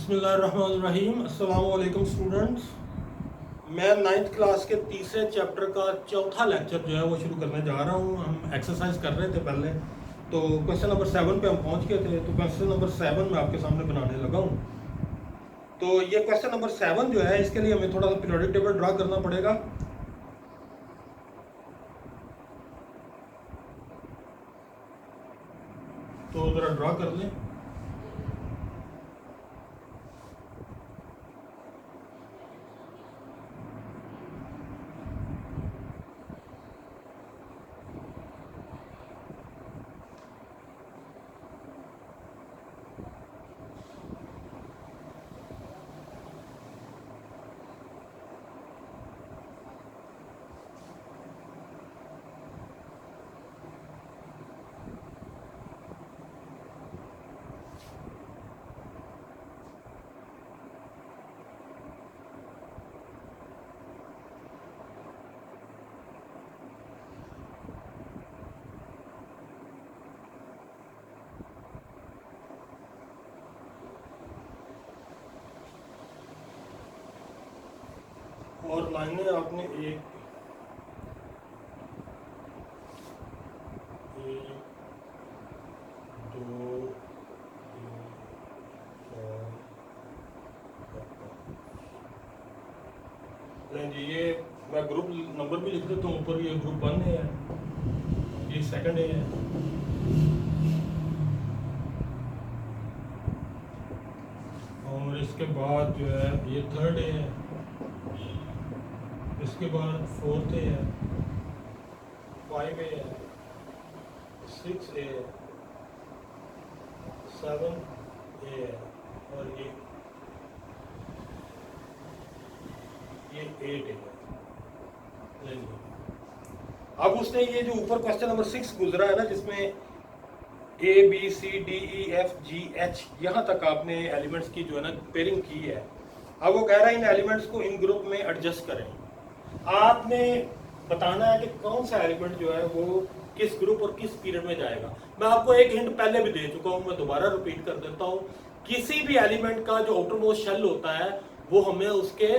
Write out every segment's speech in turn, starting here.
बिस्मिल्लाहिर्रहमानिर्रहीम। अस्सलाम वालेकुम स्टूडेंट्स। मैं 9th क्लास के तीसरे चैप्टर का चौथा लेक्चर जो है वो शुरू करने जा रहा हूँ। हम एक्सरसाइज कर रहे थे पहले, तो क्वेश्चन नंबर 7 पे हम पहुँच गए थे। तो क्वेश्चन नंबर 7 मैं आपके सामने बनाने लगा हूँ। तो ये क्वेश्चन नंबर 7 जो है, इसके लिए हमें थोड़ा सा पीरियोडिक टेबल ड्रा करना पड़ेगा। तो ज़रा ड्रा कर लें। और लाइनें आपने एक दो नहीं जी, ये मैं ग्रुप नंबर भी लिख देता हूँ ऊपर। ये ग्रुप 1 है, ये सेकंड है, और इसके बाद जो है ये थर्ड है, इसके बाद फोर्थ है, 5 है, 6 है, 7 है, और ये 8 है। अब उसने ये जो ऊपर क्वेश्चन नंबर 6 गुजरा है ना, जिसमें ABCDEFGH यहाँ तक आपने एलिमेंट्स की जो है ना पेयरिंग की है। अब वो कह रहा है इन एलिमेंट्स को इन ग्रुप में एडजस्ट करें। आपने बताना है कि कौन सा एलिमेंट जो है वो किस ग्रुप और किस पीरियड में जाएगा। मैं आपको एक हिंट पहले भी दे चुका हूँ, मैं दोबारा रिपीट कर देता हूँ। किसी भी एलिमेंट का जो आउटरमोस्ट शेल होता है वो हमें उसके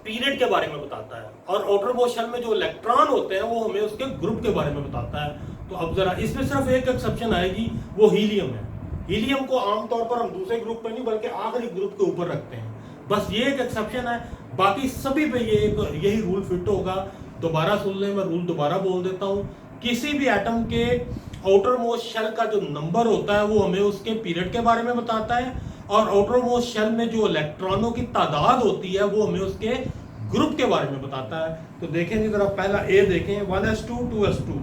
पीरियड के बारे में बताता है, और आउटरमोस्ट शेल में जो इलेक्ट्रॉन होते हैं वो हमें उसके ग्रुप के बारे में बताता है। तो अब जरा इसमें सिर्फ एक एक्सेप्शन आएगी, वो हीलियम है। हीलियम को आमतौर पर हम दूसरे ग्रुप पे नहीं बल्कि आखिरी ग्रुप के ऊपर रखते हैं। बस ये एक एक्सेप्शन है, बाकी सभी पे ये यही रूल फिट होगा। दोबारा सुन लें, मैं रूल दोबारा बोल देता हूँ। किसी भी एटम के आउटर मोस्ट शेल का जो नंबर होता है वो हमें उसके पीरियड के बारे में बताता है, और आउटर मोस्ट शेल में जो इलेक्ट्रॉनों की तादाद होती है वो हमें उसके ग्रुप के बारे में बताता है। तो देखें जरा पहला ए देखें, 1s2 2s2,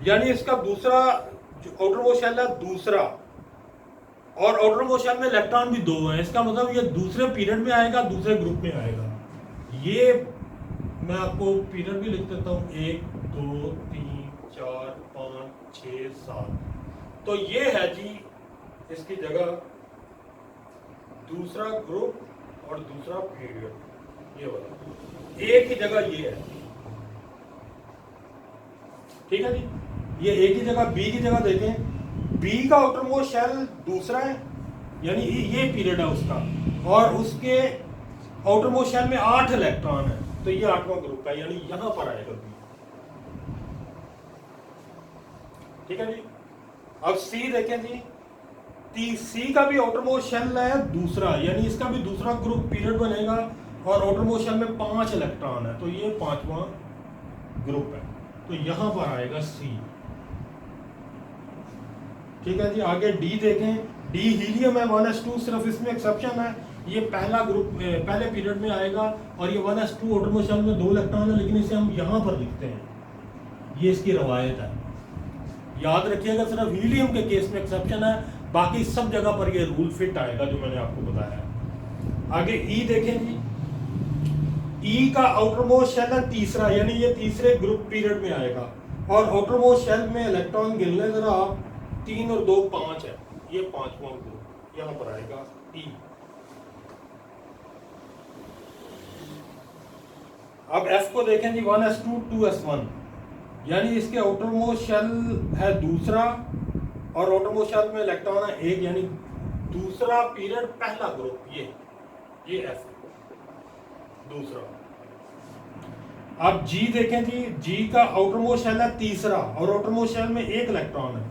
यानी इसका दूसरा जो आउटर मोस्ट शेल है दूसरा, और आउटर मोस्ट शेल में इलेक्ट्रॉन भी 2 हैं। इसका मतलब ये दूसरे पीरियड में आएगा, दूसरे ग्रुप में आएगा। ये मैं आपको पीरियड भी लिख देता हूँ, 1 2 3 4 5 6 7। तो ये है जी इसकी जगह दूसरा ग्रुप और दूसरा पीरियड। ये वाला ए की जगह ये है, ठीक है जी। ये ए की जगह बी की जगह देखें, बी का आउटर मोस्ट शेल दूसरा है, यानी ये पीरियड है उसका, और उसके आउटर मोस्ट शेल में 8 इलेक्ट्रॉन है, तो ये 8वां ग्रुप है, यानी यहां पर आएगा बी। ठीक है जी। अब सी देखें जी, सी का भी आउटर मोस्ट शेल है दूसरा, यानी इसका भी दूसरा ग्रुप पीरियड बनेगा, और आउटर मोस्ट शेल में 5 इलेक्ट्रॉन है, तो ये 5वां ग्रुप है, तो यहां पर आएगा सी। ठीक है जी। आगे डी देखें, डी हीलियम है 1s2, सिर्फ इसमें एक्सेप्शन है, ये पहला ग्रुप पहले पीरियड में आएगा, और ये 1s2 आउटर मोस्ट शेल में 2 इलेक्ट्रॉन है, लेकिन इसे हम यहां पर लिखते हैं, ये इसकी रवायत है। याद रखिएगा, सिर्फ हीलियम के केस में एक्सेप्शन है, बाकी सब जगह पर ये रूल फिट आएगा जो मैंने आपको बताया। आगे ई देखें जी, ई का आउटर मोस्ट शेल है तीसरा, यानी ये तीसरे ग्रुप पीरियड में आएगा, और आउटर मोस्ट शेल में इलेक्ट्रॉन गिन लें जरा आप, 3 और 2 5 है, ये 5वां ग्रुप यहां पर आएगा ई। अब एफ को देखें जी, 1s2 2s1, यानी इसके आउटर मोस्ट शेल है दूसरा, और आउटर मोस्ट शेल में इलेक्ट्रॉन है 1, यानी दूसरा पीरियड पहला ग्रुप, ये F दूसरा। अब G देखें जी, G का आउटरमोस्ट शेल है तीसरा और आउटरमोस्ट शेल में एक इलेक्ट्रॉन है,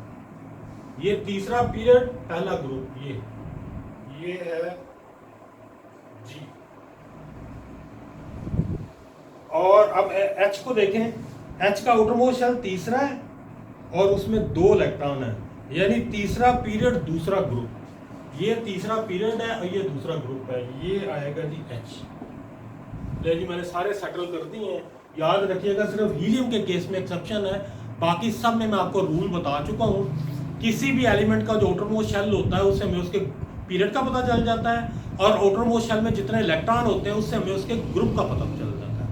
ये तीसरा पीरियड पहला ग्रुप, ये है G। और अब H को देखें, H का आउटरमोस्ट शेल तीसरा है और उसमें 2 इलेक्ट्रॉन है, यानी तीसरा पीरियड दूसरा ग्रुप, ये तीसरा पीरियड है और ये दूसरा ग्रुप है, ये आएगा जी H। जी मैंने सारे सेटल कर दिए हैं। याद रखिएगा सिर्फ हीलियम के केस में एक्सेप्शन है, बाकी सब में मैं आपको रूल बता चुका हूँ। किसी भी एलिमेंट का जो आउटरमोस्ट शेल होता है उससे हमें उसके पीरियड का पता चल जाता है, और आउटरमोस्ट शेल में जितने इलेक्ट्रॉन होते हैं उससे हमें उसके ग्रुप का पता चल जाता है।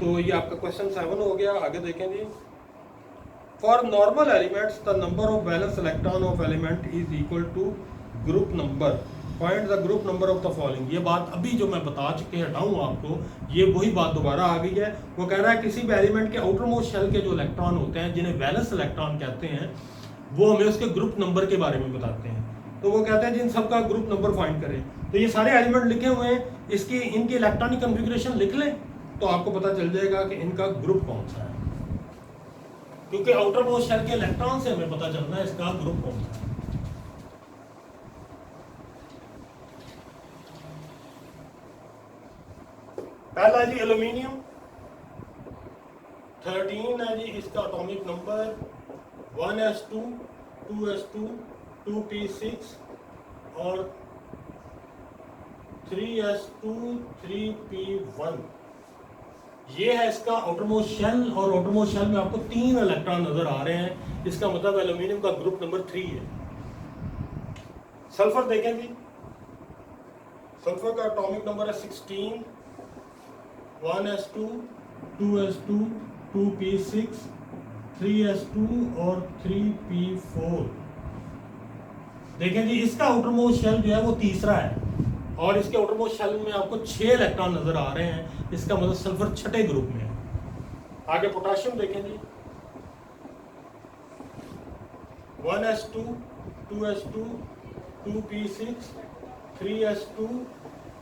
तो ये आपका क्वेश्चन 7 हो गया। आगे देखें जी, for normal elements the number of valence electron of element is equal to group number, find the group number of the following. ये बात अभी जो मैं बता चुके हटाऊँ आपको, ये वही बात दोबारा आ गई है। वो कह रहा है किसी भी एलिमेंट के आउटरमोस्ट शेल के जो इलेक्ट्रॉन होते हैं जिन्हें वैलेंस इलेक्ट्रॉन कहते हैं, वो हमें उसके ग्रुप नंबर के बारे में बताते हैं। तो वो कहते हैं जिन सबका ग्रुप नंबर फाइंड करें। तो ये सारे एलिमेंट लिखे हुए हैं, इनकी इलेक्ट्रॉनिक कन्फिग्रेशन लिख लें तो आपको पता चल जाएगा कि इनका ग्रुप कौन सा है, क्योंकि आउटरमोस्ट शेल के इलेक्ट्रॉन से हमें पता चलना है इसका ग्रुप कौन सा है। पहला जी एल्यूमिनियम 13 है जी, इसका atomic number 1s2 2s2 2p6 और 3s2 3p1। ये है इसका आउटरमोस्ट शेल, और आउटरमोस्ट शेल में आपको 3 इलेक्ट्रॉन नजर आ रहे हैं, इसका मतलब एल्यूमिनियम का ग्रुप नंबर 3 है। सल्फर देखें जी, सल्फर का एटॉमिक नंबर है 16, 1s2 2s2 2p6 3s2 और 3p4। देखें जी, इसका आउटरमोस्ट शेल जो है वो तीसरा है और इसके आउटरमोस्ट शेल में आपको 6 इलेक्ट्रॉन नजर आ रहे हैं, इसका मतलब सल्फर छठे ग्रुप में है। आगे पोटाशियम देखें जी, 1s2 2s2 2p6 3s2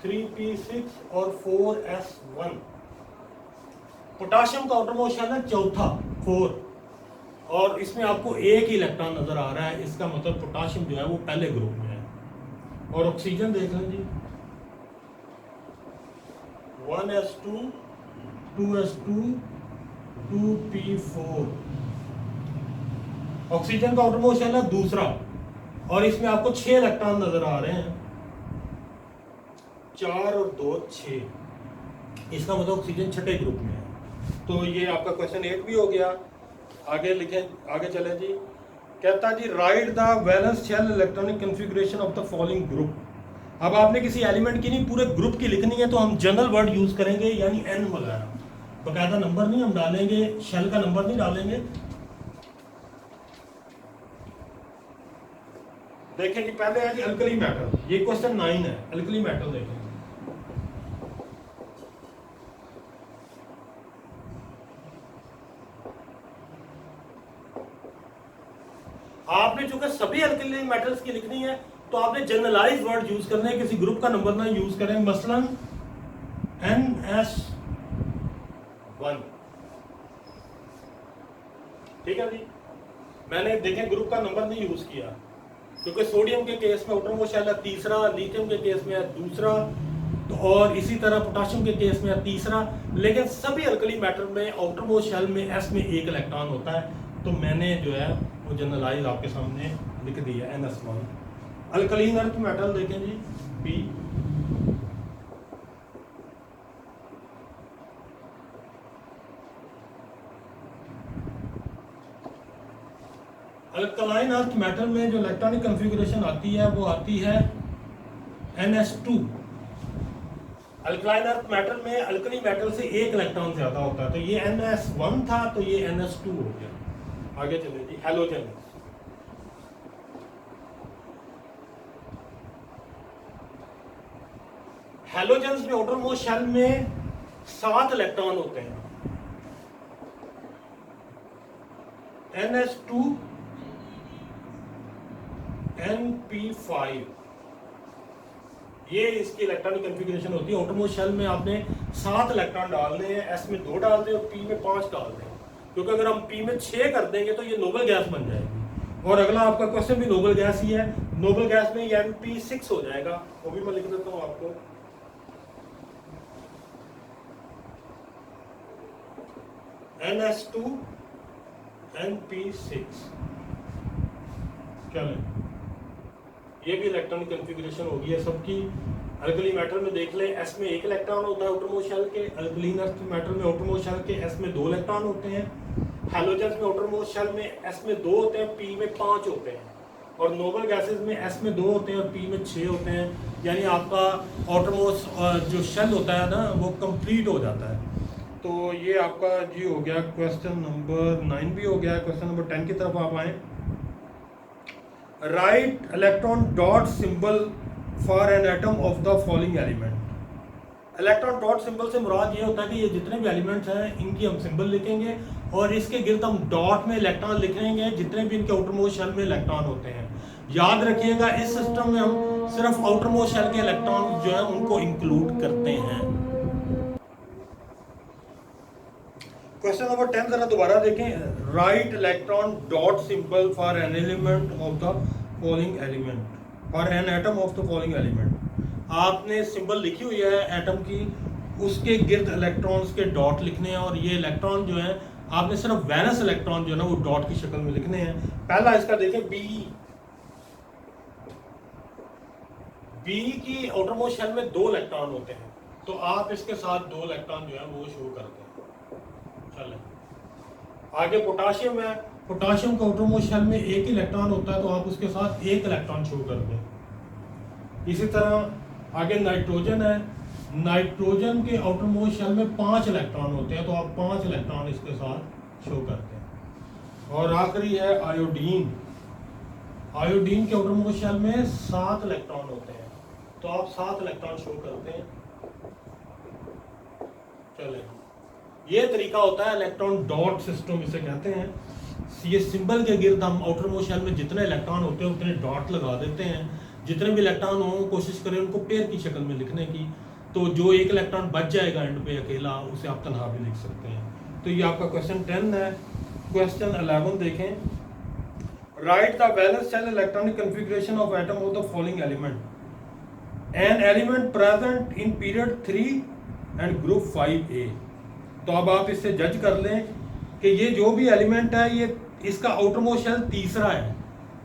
3p6 और 4s1। पोटाशियम का आउटरमोस्ट शेल है चौथा 4, और इसमें आपको एक ही इलेक्ट्रॉन नजर आ रहा है, इसका मतलब पोटाशियम जो है वो पहले ग्रुप में है। और ऑक्सीजन देख लें जी, 1s2 2s2 2p4। ऑक्सीजन का आउटरमोस्ट शेल है दूसरा और इसमें आपको 6 इलेक्ट्रॉन नजर आ रहे हैं, 4 और 2 6, इसका मतलब ऑक्सीजन छठे ग्रुप में है। तो ये आपका क्वेश्चन 8 भी हो गया। आगे लिखें, आगे चले जी, कहता जी write the valence shell electronic configuration of the following group. अब आपने किसी एलिमेंट की नहीं पूरे ग्रुप की लिखनी है, तो हम जनरल वर्ड यूज करेंगे, यानी एन वगैरह, बकायदा नंबर नहीं हम डालेंगे, शेल का नंबर नहीं डालेंगे। देखें जी, पहले है जी अल्कली मेटल, ये क्वेश्चन 9 है। अल्कली मेटल देखें, आपने चूंकि सभी अल्कली मेटल्स की लिखनी है तो आपने जनरलाइज वर्ड यूज करने हैं, किसी ग्रुप का नंबर ना यूज करें। मसलन NS1, ठीक है जी। मैंने देखें ग्रुप का नंबर नहीं यूज किया, क्योंकि सोडियम के केस में आउटरमोस्ट शेल है तीसरा, लिथियम के केस में है दूसरा, तो और इसी तरह पोटाशियम के केस में है तीसरा। लेकिन सभी अल्कली मेटल में आउटरमोस्ट शेल में S में एक इलेक्ट्रॉन होता है, तो मैंने जो है वो जनरलाइज आपके सामने लिख दिया NS1। अल्कलीन अर्थ मेटल देखें जी, P, अल्कलाइन अर्थ मेटल में जो इलेक्ट्रॉनिक कॉन्फ़िगरेशन आती है वो आती है NS2। अल्कलाइन अर्थ मेटल में अल्कली मेटल से एक इलेक्ट्रॉन ज्यादा होता है, तो ये NS1 था, तो ये NS2 हो गया। आगे चले जी, हैलोजन। हैलोजेंस में आउटरमोस्ट शेल में 7 इलेक्ट्रॉन होते हैं, NS2 NP5, ये इसकी इलेक्ट्रॉनिक कॉन्फ़िगरेशन होती है। आउटरमोस्ट शेल में आपने 7 इलेक्ट्रॉन डालने हैं, एस में 2 डाल दें और पी में 5 डाल दें, क्योंकि अगर हम पी में 6 कर देंगे तो ये नोबल गैस बन जाएगी। और अगला आपका क्वेश्चन भी नोबल गैस ही है। नोबल गैस में Np6 हो जाएगा, वो भी मैं लिख देता हूँ आपको। NH2 Np6। चलें, ये भी इलेक्ट्रॉनिक कॉन्फ़िगरेशन होगी है सबकी। अल्कली मेटल में देख लें, एस में 1 इलेक्ट्रॉन होता है आउटरमोस्ट शेल के। अल्कलीन अर्थ मेटल में आउटरमोस्ट शेल के एस में 2 इलेक्ट्रॉन होते हैं। हैलोजेंस में आउटरमोस्ट शेल में एस में 2 होते हैं, पी में 5 होते हैं। और नोबल गैसेस में एस में 2 होते हैं और पी में 6 होते हैं। यानी आपका आउटरमोस्ट जो शेल होता है ना, वो कंप्लीट हो जाता है। तो ये आपका जी हो गया, क्वेश्चन नंबर 9 भी हो गया। क्वेश्चन नंबर 10 की तरफ आप आएँ। Right electron dot symbol for an atom of the following element. Electron dot symbol से मुराद ये होता है कि ये जितने भी एलिमेंट्स हैं इनकी हम सिंबल लिखेंगे और इसके गिर्द हम डॉट में इलेक्ट्रॉन लिखेंगे जितने भी इनके आउटरमोस्ट शेल में इलेक्ट्रॉन होते हैं। याद रखिएगा, इस सिस्टम में हम सिर्फ आउटरमोस्ट शेल के इलेक्ट्रॉन जो है उनको इंक्लूड करते हैं। क्वेश्चन नंबर 10 जरा दोबारा देखें। Right electron dot symbol for an element of the following element, for an atom of the following element. आपने सिंबल लिखी हुई है एटम की, उसके गिर्द इलेक्ट्रॉन्स के डॉट लिखने हैं और ये इलेक्ट्रॉन जो है आपने सिर्फ वैलेंस इलेक्ट्रॉन जो है ना वो डॉट की शक्ल में लिखने हैं। पहला इसका देखें, बी की आउटरमोस्ट शेल में 2 इलेक्ट्रॉन होते हैं, तो आप इसके साथ 2 इलेक्ट्रॉन जो है वो शो करते हैं। चलें आगे, पोटाशियम है। पोटाशियम के आउटरमोस्ट शेल में 1 इलेक्ट्रॉन होता है, तो आप उसके साथ 1 इलेक्ट्रॉन शो कर दें। इसी तरह आगे नाइट्रोजन है। नाइट्रोजन के आउटरमोस्ट शेल में 5 इलेक्ट्रॉन होते हैं, तो आप 5 इलेक्ट्रॉन इसके साथ शो करते हैं। और आखिरी है आयोडीन। आयोडीन के आउटरमोस्ट शेल में 7 इलेक्ट्रॉन होते हैं, तो आप 7 इलेक्ट्रॉन शो करते हैं। चलें, ये तरीका होता है इलेक्ट्रॉन डॉट सिस्टम इसे कहते हैं। ये सिंबल के गिर्द हम आउटरमोस्ट शेल में जितने इलेक्ट्रॉन होते हैं उतने डॉट लगा देते हैं। जितने भी इलेक्ट्रॉन हो कोशिश करें उनको पेयर की शक्ल में लिखने की, तो जो 1 इलेक्ट्रॉन बच जाएगा एंड पे अकेला, उसे आप तनहा भी लिख सकते हैं। तो ये आपका क्वेश्चन 10 है। क्वेश्चन 11 देखें। Write the valence shell electronic configuration of atom of the following element. An element present in period 3 and group 5A। तो अब आप इससे जज कर लें कि ये जो भी एलिमेंट है ये इसका आउटरमोस्ट शेल तीसरा है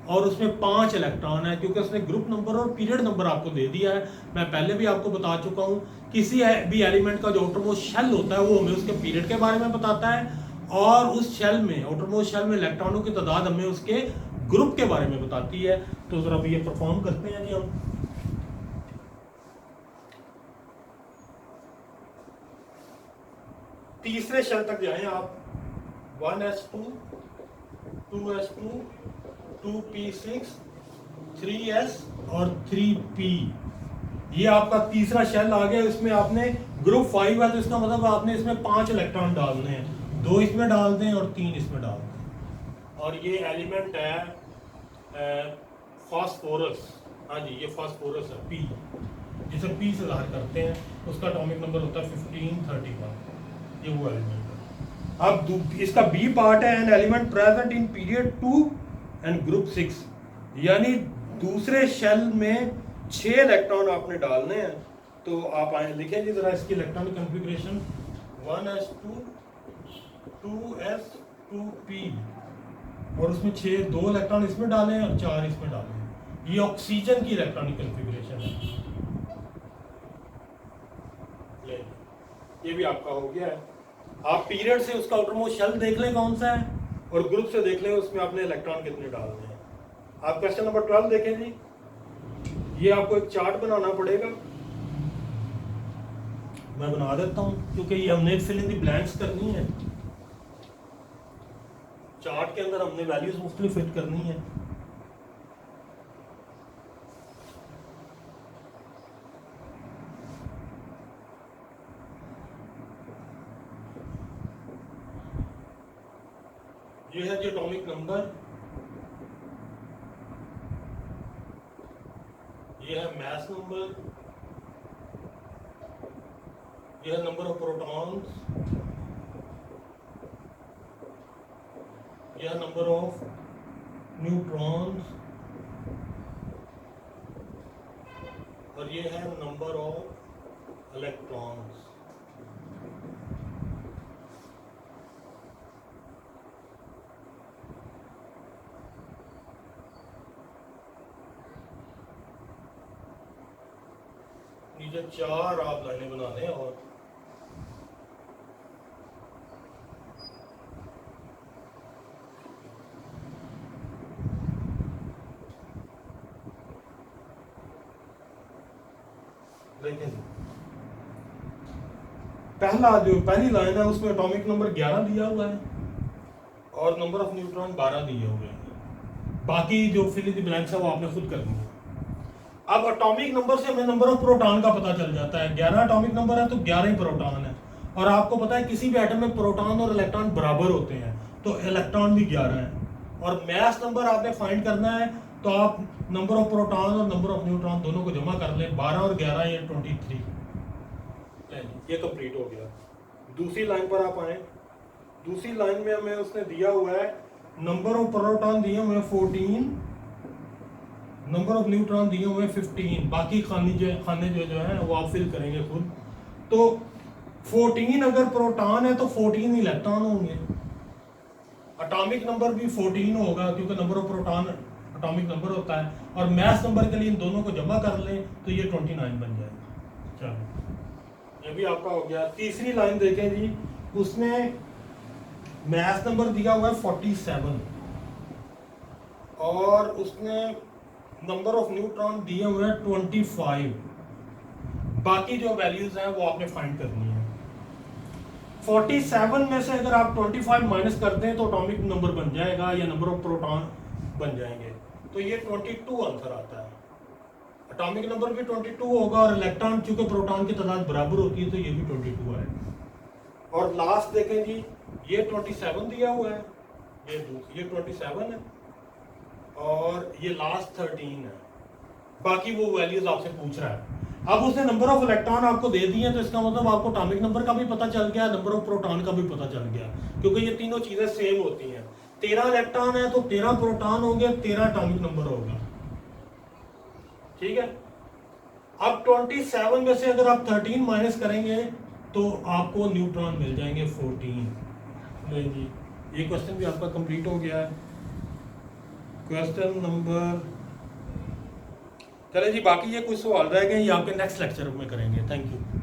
और उसमें 5 इलेक्ट्रॉन है, क्योंकि उसने ग्रुप नंबर और पीरियड नंबर आपको दे दिया है। मैं पहले भी आपको बता चुका हूँ, किसी भी एलिमेंट का जो आउटरमोस्ट शेल होता है वो हमें उसके पीरियड के बारे में बताता है और उस शेल में, आउटरमोस्ट शेल में इलेक्ट्रॉनों की तादाद हमें उसके ग्रुप के बारे में बताती है। तो जरा अभी ये परफॉर्म करते हैं जी हम। तीसरे शेल तक जाएं आप। 1s2 2s2 2p6 3s और 3p। ये आपका तीसरा शेल आ गया। इसमें आपने ग्रुप 5 है, तो इसका मतलब आपने इसमें 5 इलेक्ट्रॉन डालने हैं। 2 इसमें डाल दें और 3 इसमें डाल दें। और ये एलिमेंट है फास्फोरस। हाँ जी, ये फास्फोरस है, पी, जिसे पी से ज़ाहिर करते हैं। उसका एटॉमिक नंबर होता है 1531। ये वो एलिमेंट है। अब इसका बी पार्ट है, N element present in period 2 and group 6। यानी दूसरे शेल में 6 इलेक्ट्रॉन आपने डालने हैं। तो आप आए लिखें जी जरा इसकी इलेक्ट्रॉनिक कॉन्फ़िगरेशन। 1s2 2s2p और उसमें 2 इलेक्ट्रॉन इसमें डालें और 4 इसमें डालें। ये ऑक्सीजन की इलेक्ट्रॉनिक कॉन्फ़िगरेशन है। ये भी आपका हो गया है। आप पीरियड से उसका आउटरमोस्ट शेल देख लें कौन सा है और ग्रुप से देख लें उसमें आपने इलेक्ट्रॉन कितने डालने हैं। आप क्वेश्चन नंबर 12 देखें जी। ये आपको एक चार्ट बनाना पड़ेगा, मैं बना देता हूं क्योंकि ये हमने फिल इन द ब्लैंक्स करनी है। चार्ट के अंदर हमने वैल्यूज मुख्तलिफ फिट करनी है। ये है जी एटॉमिक नंबर, ये है मास नंबर, ये है नंबर ऑफ प्रोटॉन्स, यह नंबर ऑफ न्यूट्रॉन्स, और ये है नंबर ऑफ इलेक्ट्रॉन्स। नीचे 4 आप लाइनें बना दें और देखें, पहली लाइन है उसमें एटॉमिक नंबर 11 दिया हुआ है और नंबर ऑफ न्यूट्रॉन 12 दिए हुए हैं। बाकी जो फिल इन द ब्लैंक्स है वो आपने खुद करनी है। अब एटॉमिक नंबर से हमें नंबर ऑफ प्रोटॉन का पता चल जाता है। 11 एटॉमिक नंबर है तो 11 ही प्रोटॉन है, और आपको पता है किसी भी एटम में प्रोटॉन और इलेक्ट्रॉन बराबर होते हैं, तो इलेक्ट्रॉन भी 11 है। और मैस नंबर आपने फाइंड करना है तो आप नंबर ऑफ प्रोटॉन और नंबर ऑफ न्यूट्रॉन दोनों को जमा कर लें, 12 और 11 ये 23। ये कंप्लीट हो गया। दूसरी लाइन पर आप आए। दूसरी लाइन में हमें उसने दिया हुआ है नंबर ऑफ प्रोटॉन दिए हुए 14, नंबर ऑफ न्यूट्रॉन दिए हुए 15। बाकी खाने जो है वो आप फिल करेंगे खुद। तो 14 अगर प्रोटॉन है तो 14 इलेक्ट्रॉन होंगे। एटॉमिक नंबर भी 14 होगा क्योंकि number of proton atomic number होता है, और मैस नंबर के लिए इन दोनों को जमा कर लें तो ये 29 बन जाएगा। चलो ये भी आपका हो गया। तीसरी लाइन देखें जी, उसने मैस नंबर दिया हुआ है 47 और उसने नंबर ऑफ न्यूट्रॉन दिए हुए हैं 25। बाकी जो वैल्यूज हैं वो आपने फाइंड करनी है। 47 में से अगर आप 25 माइनस करते हैं तो एटॉमिक नंबर बन जाएगा या नंबर ऑफ प्रोटॉन बन जाएंगे, तो ये 22 आंसर आता है। एटॉमिक नंबर भी 22 होगा और इलेक्ट्रॉन चूंकि प्रोटॉन की तादाद बराबर होती है तो ये भी 22 है। और लास्ट देखें जी, ये 27 दिया हुआ है, ये 27 है और ये लास्ट 13 है। बाकी वो वैल्यूज आपसे पूछ रहा है। अब उसने नंबर ऑफ इलेक्ट्रॉन आपको दे दिए तो इसका मतलब आपको एटॉमिक नंबर का भी पता चल गया, नंबर ऑफ प्रोटॉन का भी पता चल गया, क्योंकि ये तीनों चीजें सेम होती हैं। 13 इलेक्ट्रॉन है तो 13 प्रोटॉन होंगे, 13 एटॉमिक नंबर होगा। ठीक है। अब 27 में से अगर आप 13 माइनस करेंगे तो आपको न्यूट्रॉन मिल जाएंगे 14। नहीं जी, ये क्वेश्चन भी आपका कंप्लीट हो गया है। क्वेश्चन नंबर, चले जी बाकी ये कुछ सवाल रह गए, ये आपके नेक्स्ट लेक्चर में करेंगे। Thank you.